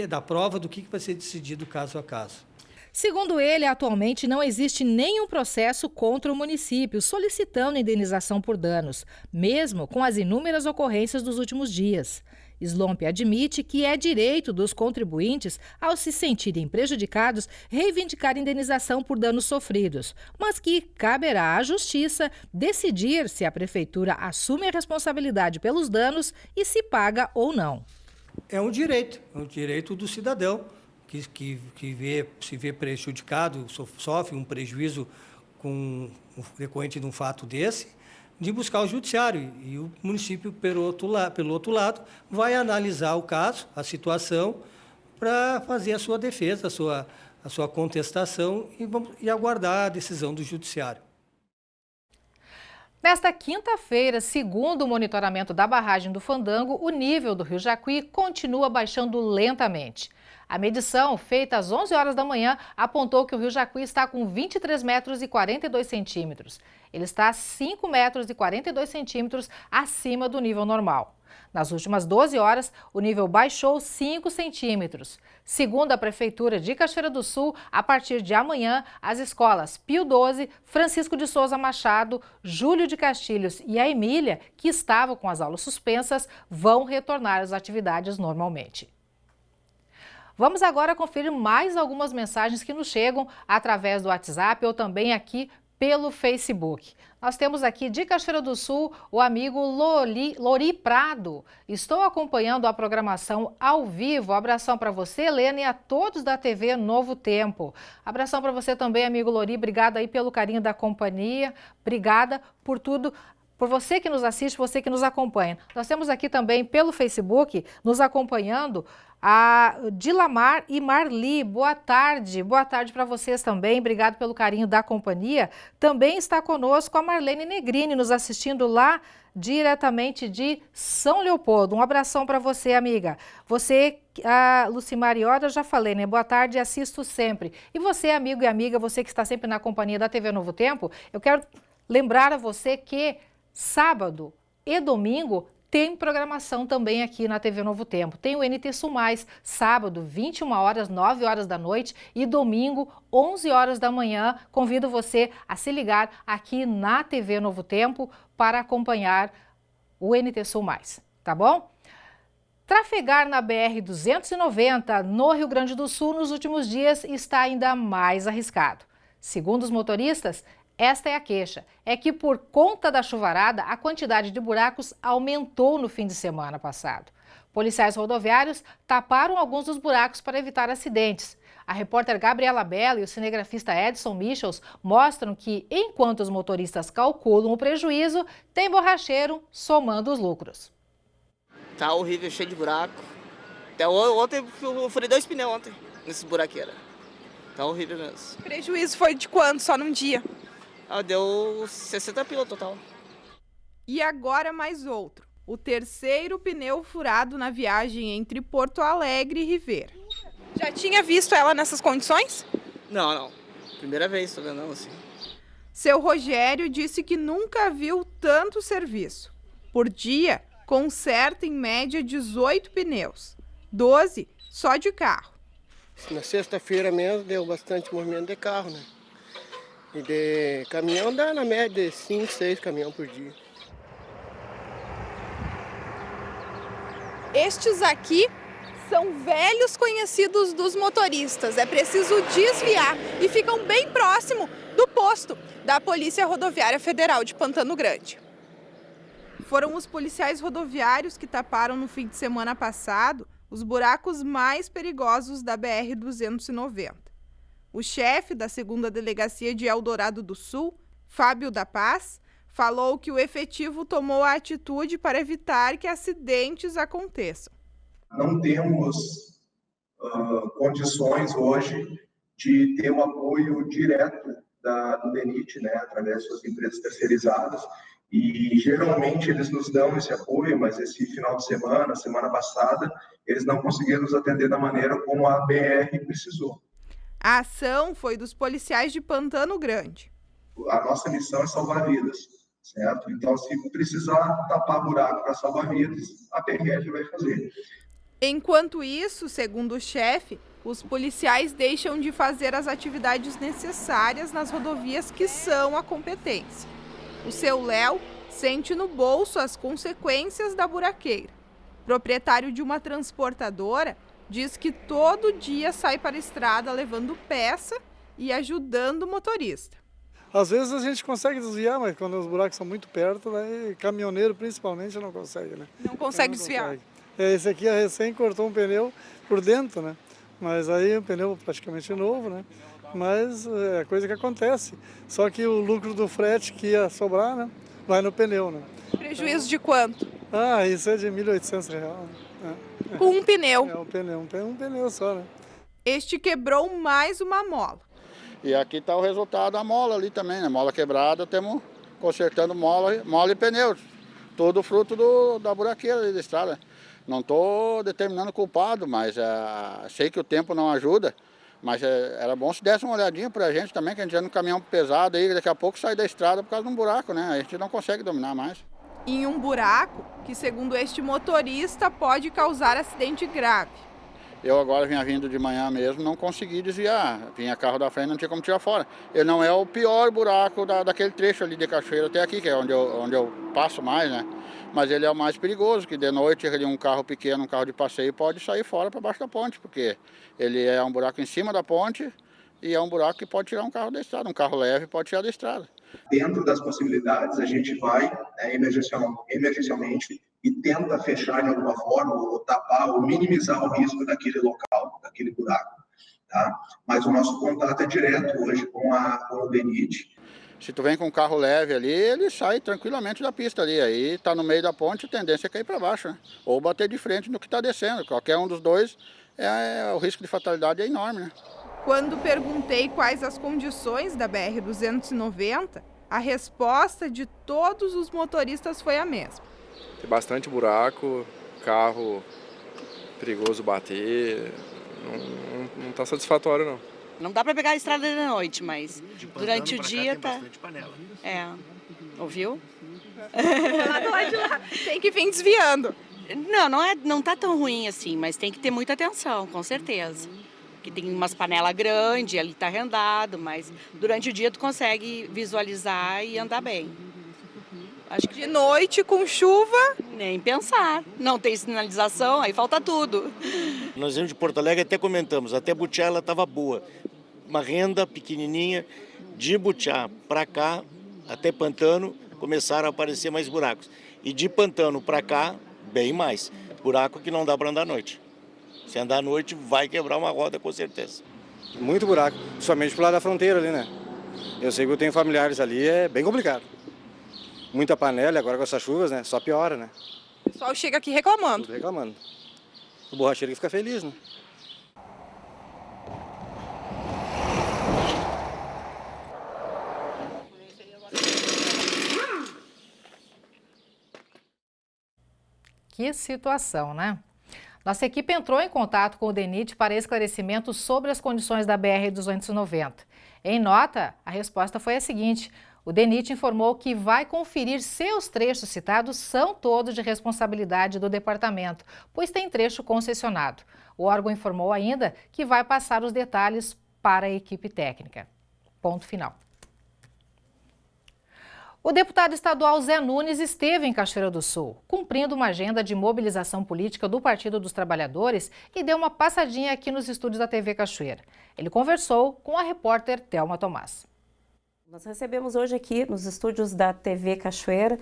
da prova, do que vai ser decidido caso a caso. Segundo ele, atualmente não existe nenhum processo contra o município solicitando indenização por danos, mesmo com as inúmeras ocorrências dos últimos dias. Slomp admite que é direito dos contribuintes, ao se sentirem prejudicados, reivindicar indenização por danos sofridos, mas que caberá à Justiça decidir se a Prefeitura assume a responsabilidade pelos danos e se paga ou não. É um direito do cidadão que se vê prejudicado, sofre um prejuízo decorrente de um fato desse, de buscar o judiciário. E o município, pelo outro lado, vai analisar o caso, a situação, para fazer a sua defesa, a sua contestação e aguardar a decisão do judiciário. Nesta quinta-feira, segundo o monitoramento da barragem do Fandango, o nível do Rio Jacuí continua baixando lentamente. A medição, feita às 11 horas da manhã, apontou que o Rio Jacuí está com 23 metros e 42 centímetros. Ele está 5 metros e 42 centímetros acima do nível normal. Nas últimas 12 horas, o nível baixou 5 centímetros. Segundo a Prefeitura de Cachoeira do Sul, a partir de amanhã, as escolas Pio XII, Francisco de Souza Machado, Júlio de Castilhos e a Emília, que estavam com as aulas suspensas, vão retornar às atividades normalmente. Vamos agora conferir mais algumas mensagens que nos chegam através do WhatsApp ou também aqui pelo Facebook. Nós temos aqui de Cachoeira do Sul o amigo Lori Prado. Estou acompanhando a programação ao vivo. Abração para você, Helena, e a todos da TV Novo Tempo. Abração para você também, amigo Lori. Obrigada aí pelo carinho da companhia. Obrigada por tudo. Por você que nos assiste, você que nos acompanha. Nós temos aqui também pelo Facebook, nos acompanhando, a Dilamar e Marli. Boa tarde para vocês também. Obrigado pelo carinho da companhia. Também está conosco a Marlene Negrini, nos assistindo lá diretamente de São Leopoldo. Um abração para você, amiga. Você, a Lucimariora, eu já falei, né? Boa tarde, assisto sempre. E você, amigo e amiga, você que está sempre na companhia da TV Novo Tempo, eu quero lembrar a você que sábado e domingo tem programação também aqui na TV Novo Tempo. Tem o NT Sul Mais, sábado, 21 horas, 9 horas da noite e domingo, 11 horas da manhã. Convido você a se ligar aqui na TV Novo Tempo para acompanhar o NT Sul Mais, tá bom? Trafegar na BR-290 no Rio Grande do Sul nos últimos dias está ainda mais arriscado. Segundo os motoristas, esta é a queixa, é que por conta da chuvarada, a quantidade de buracos aumentou no fim de semana passado. Policiais rodoviários taparam alguns dos buracos para evitar acidentes. A repórter Gabriela Bella e o cinegrafista Edson Michels mostram que, enquanto os motoristas calculam o prejuízo, tem borracheiro somando os lucros. Tá horrível, cheio de buraco. Até ontem eu furei 2 pneus ontem, nesses buraqueiros. Tá horrível mesmo. O prejuízo foi de quanto, só num dia? Deu 60 pila total. E agora mais outro. O terceiro pneu furado na viagem entre Porto Alegre e Ribeira. Já tinha visto ela nessas condições? Não. Primeira vez, tô vendo assim. Seu Rogério disse que nunca viu tanto serviço. Por dia, conserta em média 18 pneus. 12 só de carro. Na sexta-feira mesmo deu bastante movimento de carro, né? E de caminhão dá na média de 5, 6 caminhões por dia. Estes aqui são velhos conhecidos dos motoristas. É preciso desviar e ficam bem próximo do posto da Polícia Rodoviária Federal de Pantano Grande. Foram os policiais rodoviários que taparam no fim de semana passado os buracos mais perigosos da BR-290. O chefe da 2ª Delegacia de Eldorado do Sul, Fábio da Paz, falou que o efetivo tomou a atitude para evitar que acidentes aconteçam. Não temos condições hoje de ter um apoio direto do DENIT, né, através de suas empresas terceirizadas, e geralmente eles nos dão esse apoio, mas esse final de semana, semana passada, eles não conseguiram nos atender da maneira como a BR precisou. A ação foi dos policiais de Pantano Grande. A nossa missão é salvar vidas, certo? Então, se precisar tapar buraco para salvar vidas, a PRF vai fazer. Enquanto isso, segundo o chefe, os policiais deixam de fazer as atividades necessárias nas rodovias que são a competência. O seu Léo sente no bolso as consequências da buraqueira. Proprietário de uma transportadora, diz que todo dia sai para a estrada levando peça e ajudando o motorista. Às vezes a gente consegue desviar, mas quando os buracos são muito perto, daí caminhoneiro principalmente não consegue, né? Não consegue desviar? Esse aqui a recém cortou um pneu por dentro, né? Mas aí o pneu praticamente novo, né? Mas é coisa que acontece. Só que o lucro do frete que ia sobrar, né? Vai no pneu, né? Prejuízo de quanto? Isso é de R$ 1.800. Né? Com um pneu? Um pneu só, né? Este quebrou mais uma mola. E aqui está o resultado da mola ali também, né? Mola quebrada, temos consertando mola e pneus. Todo fruto da buraqueira ali da estrada. Não estou determinando culpado, mas sei que o tempo não ajuda. Mas era bom se desse uma olhadinha para a gente também, que a gente anda no caminhão pesado aí, daqui a pouco sai da estrada por causa de um buraco, né? A gente não consegue dominar mais. Em um buraco que, segundo este motorista, pode causar acidente grave. Eu agora vinha vindo de manhã mesmo, não consegui desviar. Vinha carro da frente, não tinha como tirar fora. Ele não é o pior buraco daquele trecho ali de Cachoeira até aqui, que é onde eu passo mais, né? Mas ele é o mais perigoso, que de noite um carro pequeno, um carro de passeio, pode sair fora para baixo da ponte, porque ele é um buraco em cima da ponte e é um buraco que pode tirar um carro da estrada. Um carro leve pode tirar da estrada. Dentro das possibilidades, a gente vai emergencialmente e tenta fechar de alguma forma, ou tapar, ou minimizar o risco daquele local, daquele buraco. Tá? Mas o nosso contato é direto hoje com o DENIT. Se tu vem com um carro leve ali, ele sai tranquilamente da pista ali. Aí tá no meio da ponte, a tendência é cair para baixo, né? Ou bater de frente no que está descendo. Qualquer um dos dois, o risco de fatalidade é enorme, né? Quando perguntei quais as condições da BR-290, A resposta de todos os motoristas foi a mesma. Tem bastante buraco, carro perigoso bater, não está satisfatório não. Não dá para pegar a estrada de noite, mas durante o dia tem bastante panela. Ouviu? Lá do lado de lá. Tem que vir desviando. Não tá tão ruim assim, mas tem que ter muita atenção, com certeza. Que tem umas panelas grandes, ali tá arrendado, mas durante o dia tu consegue visualizar e andar bem. Acho que de noite com chuva, nem pensar. Não tem sinalização, aí falta tudo. Nós viemos de Porto Alegre, até comentamos, até Butiá ela estava boa. Uma renda pequenininha, de Butiá para cá, até Pantano, começaram a aparecer mais buracos. E de Pantano para cá, bem mais. Buraco que não dá para andar à noite. Se andar à noite, vai quebrar uma roda, com certeza. Muito buraco, somente pro lado da fronteira ali, né? Eu sei que eu tenho familiares ali, é bem complicado. Muita panela, agora com essas chuvas, né? Só piora, né? O pessoal chega aqui reclamando. Tudo reclamando. O borracheiro que fica feliz, né? Que situação, né? Nossa equipe entrou em contato com o DENIT para esclarecimentos sobre as condições da BR-290. Em nota, a resposta foi a seguinte: o DENIT informou que vai conferir se os trechos citados são todos de responsabilidade do departamento, pois tem trecho concessionado. O órgão informou ainda que vai passar os detalhes para a equipe técnica. Ponto final. O deputado estadual Zé Nunes esteve em Cachoeira do Sul, cumprindo uma agenda de mobilização política do Partido dos Trabalhadores e deu uma passadinha aqui nos estúdios da TV Cachoeira. Ele conversou com a repórter Thelma Tomás. Nós recebemos hoje aqui nos estúdios da TV Cachoeira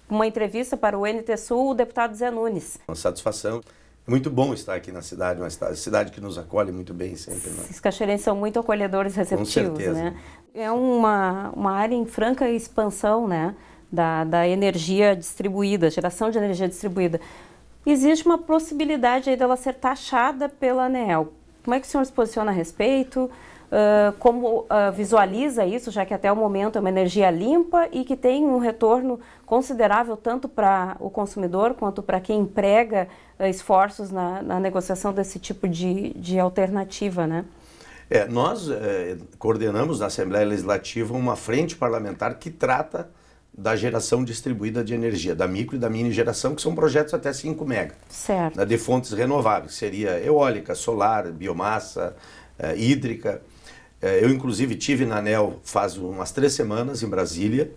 uma entrevista para o NT Sul, o deputado Zé Nunes. Uma satisfação. É muito bom estar aqui na cidade, uma cidade que nos acolhe muito bem sempre. Né? Os cachoeirenses são muito acolhedores e receptivos. Com certeza. Né? É uma área em franca expansão, né, da energia distribuída, geração de energia distribuída. Existe uma possibilidade aí dela ser taxada pela ANEEL. Como é que o senhor se posiciona a respeito? Como visualiza isso, já que até o momento é uma energia limpa e que tem um retorno considerável tanto para o consumidor quanto para quem emprega esforços na negociação desse tipo de alternativa, né? Nós coordenamos na Assembleia Legislativa uma frente parlamentar que trata da geração distribuída de energia, da micro e da mini geração, que são projetos até 5 mega. Certo. De fontes renováveis, seria eólica, solar, biomassa, hídrica. Eu, inclusive, tive na ANEEL faz umas 3 semanas em Brasília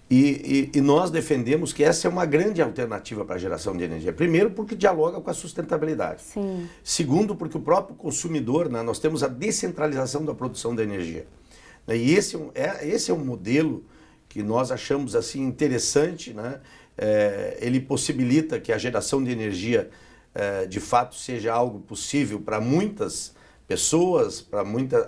e nós defendemos que essa é uma grande alternativa para a geração de energia. Primeiro, porque dialoga com a sustentabilidade. Sim. Segundo, porque o próprio consumidor, né, nós temos a descentralização da produção da energia. E esse é um modelo que nós achamos assim interessante, né? Ele possibilita que a geração de energia de fato seja algo possível para muitas pessoas,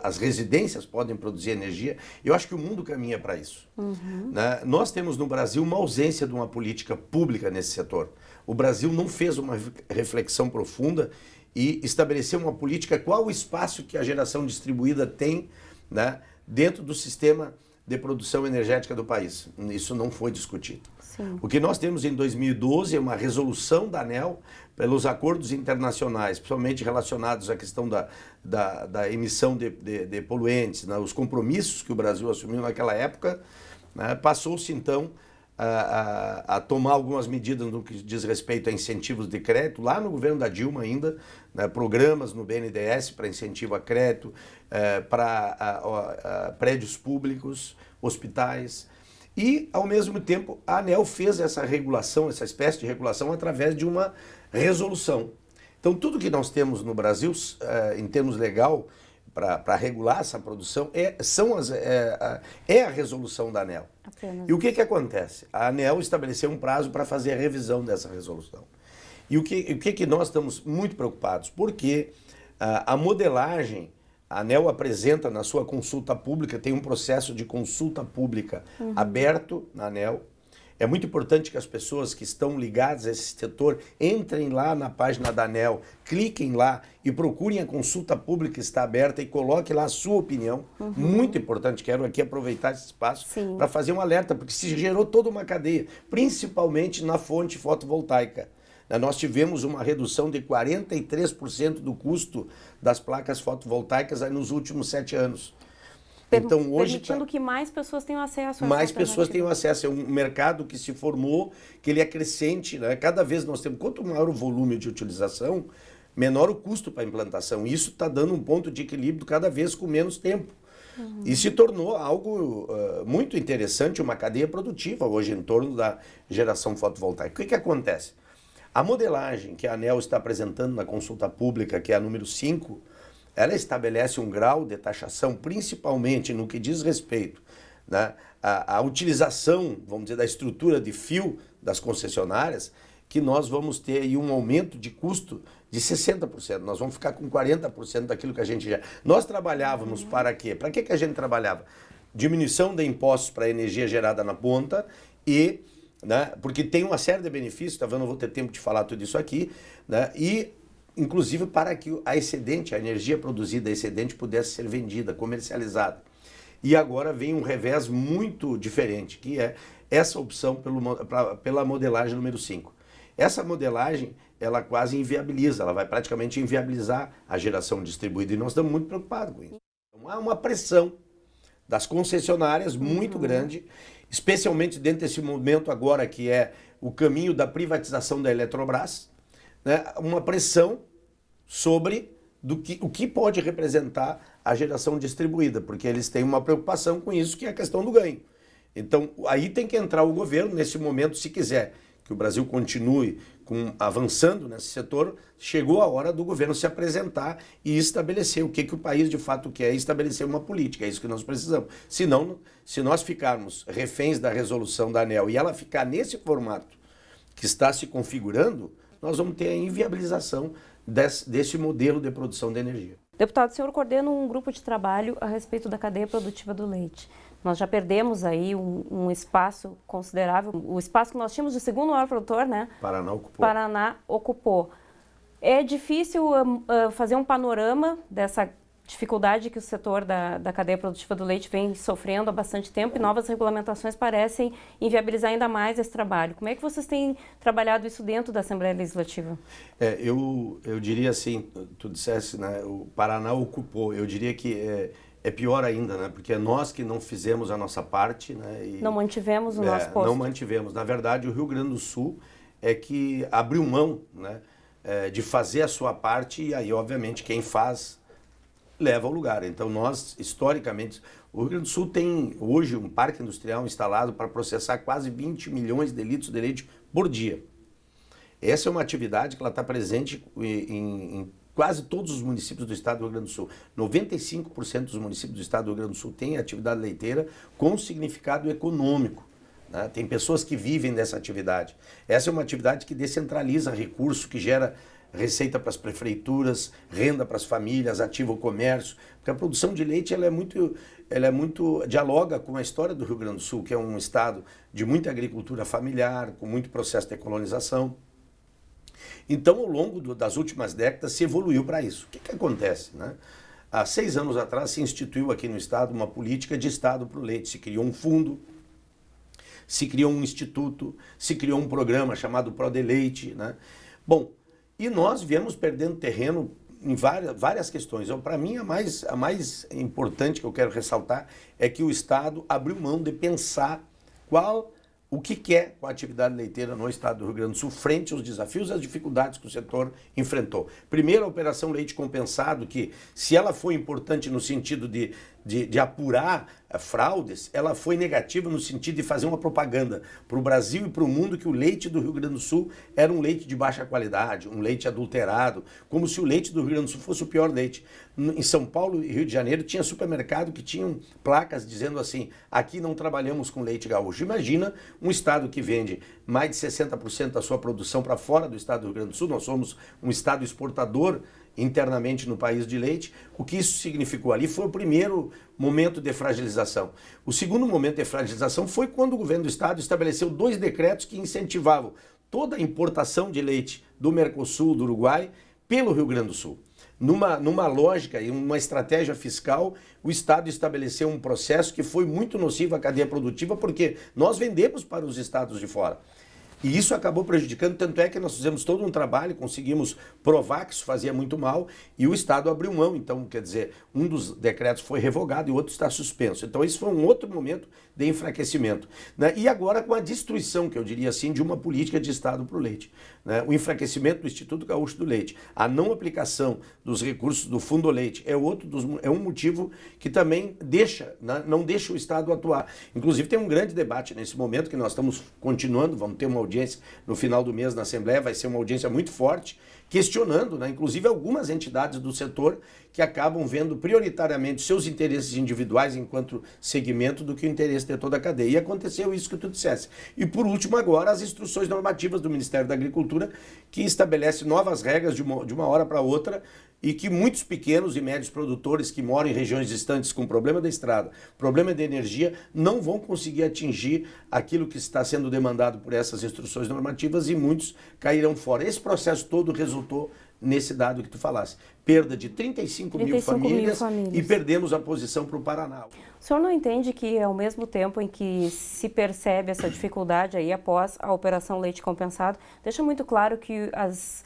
as residências podem produzir energia. Eu acho que o mundo caminha para isso. Uhum. Né? Nós temos no Brasil uma ausência de uma política pública nesse setor. O Brasil não fez uma reflexão profunda e estabeleceu uma política, qual o espaço que a geração distribuída tem, né, dentro do sistema de produção energética do país. Isso não foi discutido. Sim. O que nós temos em 2012 é uma resolução da ANEEL pelos acordos internacionais, principalmente relacionados à questão da emissão de poluentes, né, os compromissos que o Brasil assumiu naquela época, né, passou-se então a tomar algumas medidas no que diz respeito a incentivos de crédito, lá no governo da Dilma ainda, né, programas no BNDES para incentivo a crédito, para prédios públicos, hospitais. E, ao mesmo tempo, a ANEEL fez essa regulação, essa espécie de regulação, através de uma resolução. Então, tudo que nós temos no Brasil, em termos legal, para regular essa produção, é a resolução da ANEEL. Apenas. E o que acontece? A ANEEL estabeleceu um prazo para fazer a revisão dessa resolução. E o que nós estamos muito preocupados? Porque a modelagem, a ANEEL apresenta na sua consulta pública, tem um processo de consulta pública aberto na ANEEL, É muito importante que as pessoas que estão ligadas a esse setor entrem lá na página da ANEEL, cliquem lá e procurem a consulta pública que está aberta e coloquem lá a sua opinião. Muito importante, quero aqui aproveitar esse espaço para fazer um alerta, porque se gerou toda uma cadeia, principalmente na fonte fotovoltaica. Nós tivemos uma redução de 43% do custo das placas fotovoltaicas aí nos últimos 7 anos. Então, hoje permitindo que mais pessoas tenham acesso a mais pessoas tenham acesso. É um mercado que se formou, que ele é crescente, né? Cada vez nós temos, quanto maior o volume de utilização, menor o custo para a implantação. Isso está dando um ponto de equilíbrio cada vez com menos tempo. E se tornou algo muito interessante, uma cadeia produtiva hoje em torno da geração fotovoltaica. O que acontece? A modelagem que a ANEEL está apresentando na consulta pública, que é a número 5, ela estabelece um grau de taxação, principalmente no que diz respeito, né, à utilização, vamos dizer, da estrutura de fio das concessionárias, que nós vamos ter aí um aumento de custo de 60%. Nós vamos ficar com 40% daquilo que a gente já... Nós trabalhávamos para quê? Para que a gente trabalhava? Diminuição de impostos para a energia gerada na ponta e... né, porque tem uma série de benefícios, tá vendo? Eu não vou ter tempo de falar tudo isso aqui, né, e inclusive para que a excedente, a energia produzida excedente pudesse ser vendida, comercializada. E agora vem um revés muito diferente, que é essa opção pela modelagem número 5. Essa modelagem, ela quase inviabiliza, ela vai praticamente inviabilizar a geração distribuída, e nós estamos muito preocupados com isso. Então, há uma pressão das concessionárias muito grande, especialmente dentro desse momento agora que é o caminho da privatização da Eletrobras, né, uma pressão sobre o que pode representar a geração distribuída, porque eles têm uma preocupação com isso, que é a questão do ganho. Então, aí tem que entrar o governo nesse momento, se quiser que o Brasil continue avançando nesse setor, chegou a hora do governo se apresentar e estabelecer o que o país de fato quer, estabelecer uma política, é isso que nós precisamos. Senão, se nós ficarmos reféns da resolução da ANEEL e ela ficar nesse formato que está se configurando, nós vamos ter a inviabilização desse modelo de produção de energia. Deputado, o senhor coordena um grupo de trabalho a respeito da cadeia produtiva do leite. Nós já perdemos aí um espaço considerável, o espaço que nós tínhamos de segundo maior produtor, né? Paraná ocupou. É difícil fazer um panorama dessa dificuldade que o setor da cadeia produtiva do leite vem sofrendo há bastante tempo, e novas regulamentações parecem inviabilizar ainda mais esse trabalho. Como é que vocês têm trabalhado isso dentro da Assembleia Legislativa? Eu diria assim, tu disseste, né, o Paraná ocupou, eu diria que é pior ainda, né, porque é nós que não fizemos a nossa parte, né, e não mantivemos o nosso posto. Não mantivemos. Na verdade, o Rio Grande do Sul é que abriu mão, né, de fazer a sua parte, e aí, obviamente, quem faz leva ao lugar. Então, nós, historicamente, o Rio Grande do Sul tem hoje um parque industrial instalado para processar quase 20 milhões de litros de leite por dia. Essa é uma atividade que ela está presente em quase todos os municípios do estado do Rio Grande do Sul. 95% dos municípios do estado do Rio Grande do Sul têm atividade leiteira com significado econômico, né? Tem pessoas que vivem dessa atividade. Essa é uma atividade que descentraliza recurso, que gera receita para as prefeituras, renda para as famílias, ativa o comércio, porque a produção de leite ela é muito dialoga com a história do Rio Grande do Sul, que é um estado de muita agricultura familiar, com muito processo de colonização. Então, ao longo das últimas décadas, se evoluiu para isso. O que acontece, né? Há 6 anos atrás se instituiu aqui no estado uma política de estado para o leite. Se criou um fundo, se criou um instituto, se criou um programa chamado ProDeleite, né? Bom, e nós viemos perdendo terreno em várias questões. Para mim, a mais importante que eu quero ressaltar é que o Estado abriu mão de pensar o que quer com a atividade leiteira no estado do Rio Grande do Sul, frente aos desafios e às dificuldades que o setor enfrentou. Primeiro, a Operação Leite Compensado, que, se ela foi importante no sentido de apurar fraudes, ela foi negativa no sentido de fazer uma propaganda para o Brasil e para o mundo que o leite do Rio Grande do Sul era um leite de baixa qualidade, um leite adulterado, como se o leite do Rio Grande do Sul fosse o pior leite. Em São Paulo e Rio de Janeiro tinha supermercado que tinham placas dizendo assim: aqui não trabalhamos com leite gaúcho. Imagina um estado que vende mais de 60% da sua produção para fora do estado do Rio Grande do Sul. Nós somos um estado exportador internamente no país de leite. O que isso significou ali foi o primeiro momento de fragilização. O segundo momento de fragilização foi quando o governo do estado estabeleceu 2 decretos que incentivavam toda a importação de leite do Mercosul, do Uruguai, pelo Rio Grande do Sul. Numa lógica e uma estratégia fiscal, o Estado estabeleceu um processo que foi muito nocivo à cadeia produtiva, porque nós vendemos para os estados de fora. E isso acabou prejudicando, tanto é que nós fizemos todo um trabalho, conseguimos provar que isso fazia muito mal e o Estado abriu mão. Então, quer dizer, um dos decretos foi revogado e o outro está suspenso. Então, esse foi um outro momento de enfraquecimento, né? E agora com a destruição, que eu diria assim, de uma política de Estado para o leite, né? O enfraquecimento do Instituto Gaúcho do Leite, a não aplicação dos recursos do Fundo Leite é um motivo que também não deixa o Estado atuar. Inclusive, tem um grande debate nesse momento que nós estamos continuando, vamos ter uma audiência no final do mês na Assembleia, vai ser uma audiência muito forte, questionando, né, inclusive algumas entidades do setor que acabam vendo prioritariamente seus interesses individuais enquanto segmento do que o interesse de toda a cadeia. E aconteceu isso que tu dissesse. E por último agora as instruções normativas do Ministério da Agricultura que estabelece novas regras de uma hora para outra e que muitos pequenos e médios produtores que moram em regiões distantes com problema da estrada, problema de energia, não vão conseguir atingir aquilo que está sendo demandado por essas instruções normativas e muitos cairão fora. Esse processo todo resultou nesse dado que tu falasse. Perda de 35 mil famílias e perdemos a posição para o Paraná. O senhor não entende que ao mesmo tempo em que se percebe essa dificuldade aí após a Operação Leite Compensado, deixa muito claro que as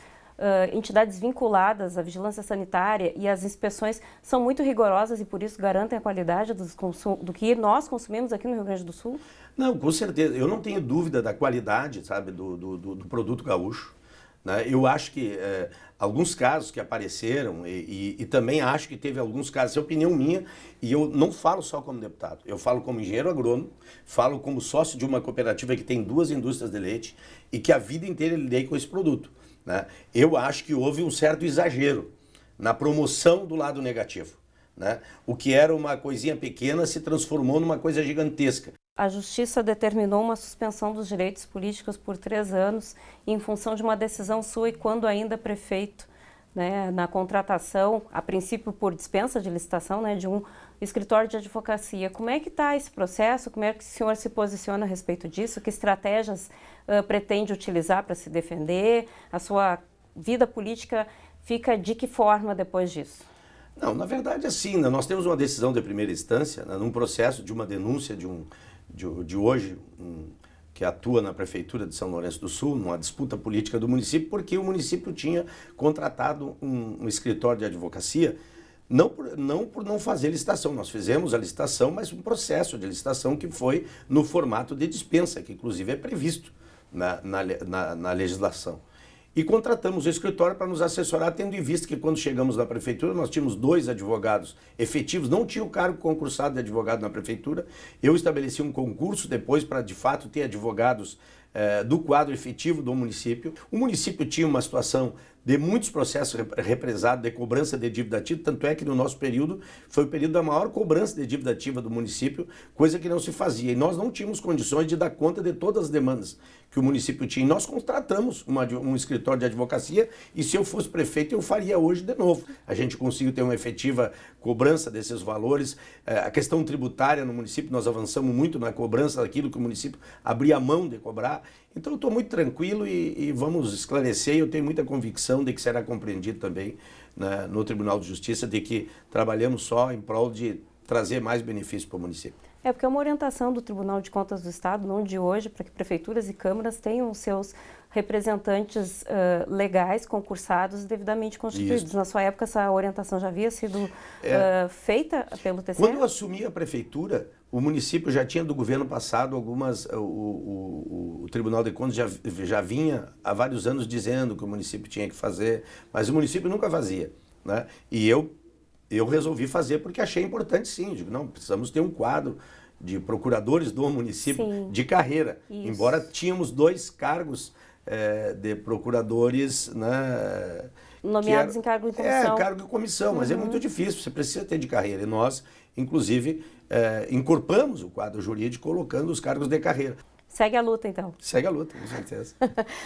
entidades vinculadas à vigilância sanitária e às inspeções são muito rigorosas e por isso garantem a qualidade do que nós consumimos aqui no Rio Grande do Sul? Não, com certeza. Eu não tenho dúvida da qualidade, sabe, do produto gaúcho, né? Eu acho que alguns casos que apareceram e também acho que teve alguns casos, é opinião minha, e eu não falo só como deputado, eu falo como engenheiro agrônomo, falo como sócio de uma cooperativa que tem 2 indústrias de leite e que a vida inteira lidei com esse produto, né? Eu acho que houve um certo exagero na promoção do lado negativo, né? O que era uma coisinha pequena se transformou numa coisa gigantesca. A Justiça determinou uma suspensão dos direitos políticos por 3 anos em função de uma decisão sua e quando ainda prefeito, né, na contratação, a princípio por dispensa de licitação, né, de um escritório de advocacia. Como é que está esse processo? Como é que o senhor se posiciona a respeito disso? Que estratégias pretende utilizar para se defender? A sua vida política fica de que forma depois disso? Não, na verdade assim, né, nós temos uma decisão de primeira instância, né, num processo de uma denúncia que atua na Prefeitura de São Lourenço do Sul, numa disputa política do município, porque o município tinha contratado um escritório de advocacia, não por não fazer licitação. Nós fizemos a licitação, mas um processo de licitação que foi no formato de dispensa, que inclusive é previsto na legislação. E contratamos o escritório para nos assessorar, tendo em vista que quando chegamos na prefeitura nós tínhamos 2 advogados efetivos, não tinha o cargo concursado de advogado na prefeitura. Eu estabeleci um concurso depois para de fato ter advogados do quadro efetivo do município. O município tinha uma situação de muitos processos represados de cobrança de dívida ativa, tanto é que no nosso período foi o período da maior cobrança de dívida ativa do município, coisa que não se fazia. E nós não tínhamos condições de dar conta de todas as demandas que o município tinha. E nós contratamos um escritório de advocacia e se eu fosse prefeito eu faria hoje de novo. A gente conseguiu ter uma efetiva cobrança desses valores. A questão tributária no município, nós avançamos muito na cobrança daquilo que o município abria mão de cobrar. Então eu estou muito tranquilo e vamos esclarecer, eu tenho muita convicção de que será compreendido também, né, no Tribunal de Justiça, de que trabalhamos só em prol de trazer mais benefícios para o município. É porque é uma orientação do Tribunal de Contas do Estado, não de hoje, para que prefeituras e câmaras tenham os seus representantes legais, concursados, devidamente constituídos. Isso. Na sua época, essa orientação já havia sido feita pelo TCE? Quando eu assumi a prefeitura, o município já tinha do governo passado o Tribunal de Contas já vinha há vários anos dizendo que o município tinha que fazer, mas o município nunca fazia, né? E eu resolvi fazer porque achei importante sim. Digo, não, precisamos ter um quadro de procuradores do município sim, de carreira. Isso. Embora tínhamos 2 cargos de procuradores, né, nomeados em cargo de comissão. Cargo de comissão, mas é muito difícil, você precisa ter de carreira. E nós, inclusive, incorporamos o quadro jurídico colocando os cargos de carreira. Segue a luta, então. Segue a luta, com certeza.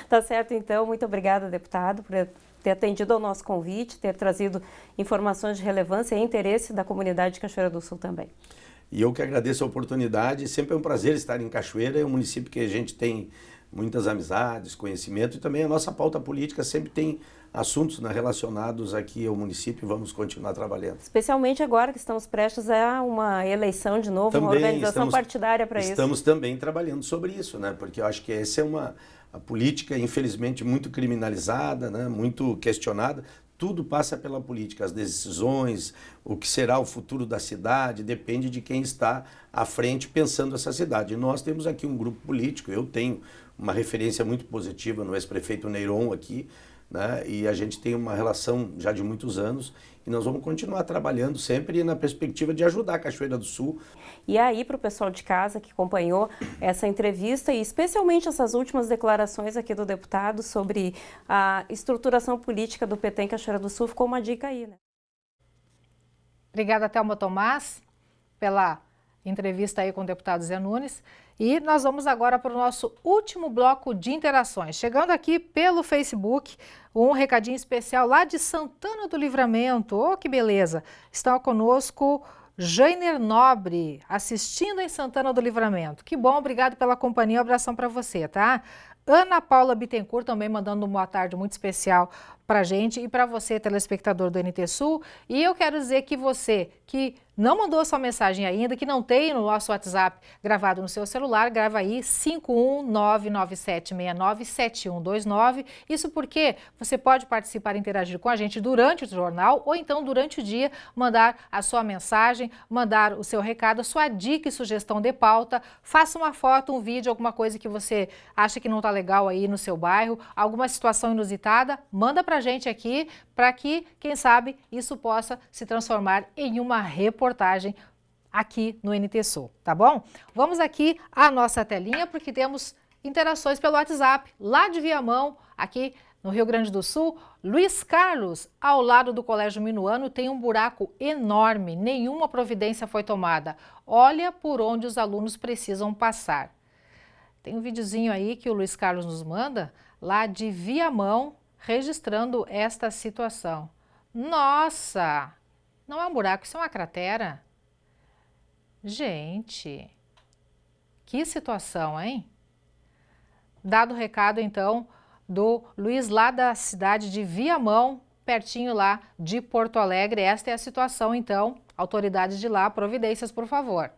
Tá certo, então. Muito obrigada, deputado, por ter atendido ao nosso convite, ter trazido informações de relevância e interesse da comunidade de Cachoeira do Sul também. E eu que agradeço a oportunidade, sempre é um prazer estar em Cachoeira, é um município que a gente tem muitas amizades, conhecimento, e também a nossa pauta política sempre tem assuntos relacionados aqui ao município e vamos continuar trabalhando. Especialmente agora que estamos prestes a uma eleição de novo, também uma organização partidária para isso. Estamos também trabalhando sobre isso, né? Porque eu acho que essa é a política, infelizmente, muito criminalizada, né? Muito questionada. Tudo passa pela política, as decisões, o que será o futuro da cidade, depende de quem está à frente pensando essa cidade. E nós temos aqui um grupo político, eu tenho uma referência muito positiva no ex-prefeito Neyron aqui, né? E a gente tem uma relação já de muitos anos e nós vamos continuar trabalhando sempre na perspectiva de ajudar a Cachoeira do Sul. E aí, para o pessoal de casa que acompanhou essa entrevista e especialmente essas últimas declarações aqui do deputado sobre a estruturação política do PT em Cachoeira do Sul, ficou uma dica aí, né? Obrigada, Thelma Tomás, pela entrevista aí com o deputado Zé Nunes. E nós vamos agora para o nosso último bloco de interações. Chegando aqui pelo Facebook, um recadinho especial lá de Santana do Livramento. Oh, que beleza! Está conosco Jainer Nobre, assistindo em Santana do Livramento. Que bom, obrigado pela companhia, um abração para você, tá? Ana Paula Bittencourt também mandando uma boa tarde muito especial para a gente e para você, telespectador do NT Sul. E eu quero dizer que você que não mandou sua mensagem ainda, que não tem no nosso WhatsApp gravado no seu celular, grava aí 51997697129. Isso porque você pode participar e interagir com a gente durante o jornal ou então durante o dia mandar a sua mensagem, mandar o seu recado, a sua dica e sugestão de pauta. Faça uma foto, um vídeo, alguma coisa que você acha que não está legal aí no seu bairro, alguma situação inusitada, manda para a gente aqui para que, quem sabe, isso possa se transformar em uma reportagem aqui no NT Sul, tá bom? Vamos aqui à nossa telinha porque temos interações pelo WhatsApp, lá de Viamão, aqui no Rio Grande do Sul. Luiz Carlos, ao lado do Colégio Minuano, tem um buraco enorme, nenhuma providência foi tomada. Olha por onde os alunos precisam passar. Tem um videozinho aí que o Luiz Carlos nos manda, lá de Viamão, registrando esta situação. Nossa! Não é um buraco, isso é uma cratera. Gente, que situação, hein? Dado o recado, então, do Luiz lá da cidade de Viamão, pertinho lá de Porto Alegre. Esta é a situação, então. Autoridades de lá, providências, por favor.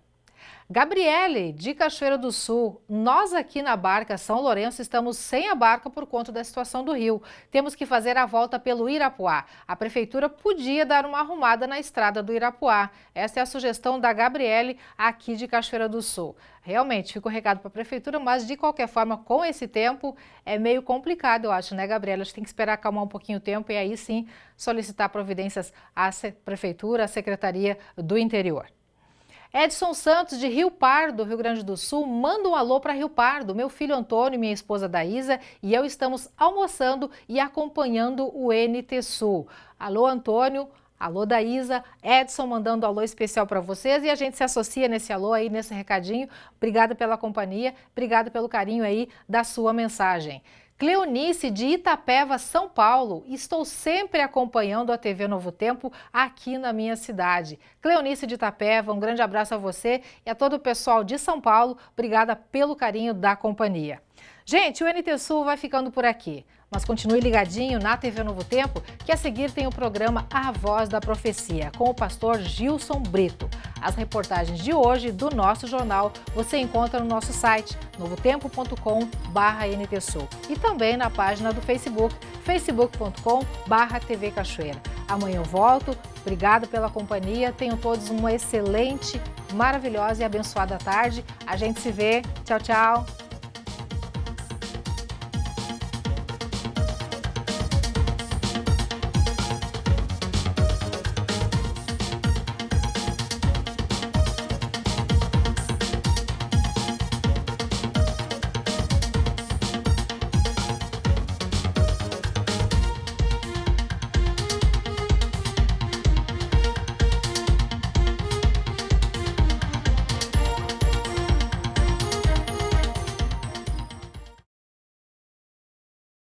Gabriele, de Cachoeira do Sul, nós aqui na barca São Lourenço estamos sem a barca por conta da situação do rio. Temos que fazer a volta pelo Irapuá. A prefeitura podia dar uma arrumada na estrada do Irapuá. Essa é a sugestão da Gabriele aqui de Cachoeira do Sul. Realmente, fica o recado para a prefeitura, mas de qualquer forma, com esse tempo, é meio complicado, eu acho, né, Gabriela? A gente tem que esperar acalmar um pouquinho o tempo e aí sim solicitar providências à prefeitura, à Secretaria do Interior. Edson Santos, de Rio Pardo, Rio Grande do Sul, manda um alô para Rio Pardo. Meu filho Antônio e minha esposa Daísa e eu estamos almoçando e acompanhando o NT Sul. Alô, Antônio. Alô, Daísa. Edson mandando alô especial para vocês e a gente se associa nesse alô aí, nesse recadinho. Obrigada pela companhia, obrigada pelo carinho aí da sua mensagem. Cleonice, de Itapeva, São Paulo. Estou sempre acompanhando a TV Novo Tempo aqui na minha cidade. Cleonice de Itapeva, um grande abraço a você e a todo o pessoal de São Paulo. Obrigada pelo carinho da companhia. Gente, o NT Sul vai ficando por aqui. Mas continue ligadinho na TV Novo Tempo, que a seguir tem o programa A Voz da Profecia, com o pastor Gilson Brito. As reportagens de hoje do nosso jornal você encontra no nosso site, novotempo.com/NTSul. E também na página do Facebook, facebook.com/TV Cachoeira. Amanhã eu volto. Obrigada pela companhia. Tenham todos uma excelente, maravilhosa e abençoada tarde. A gente se vê. Tchau, tchau.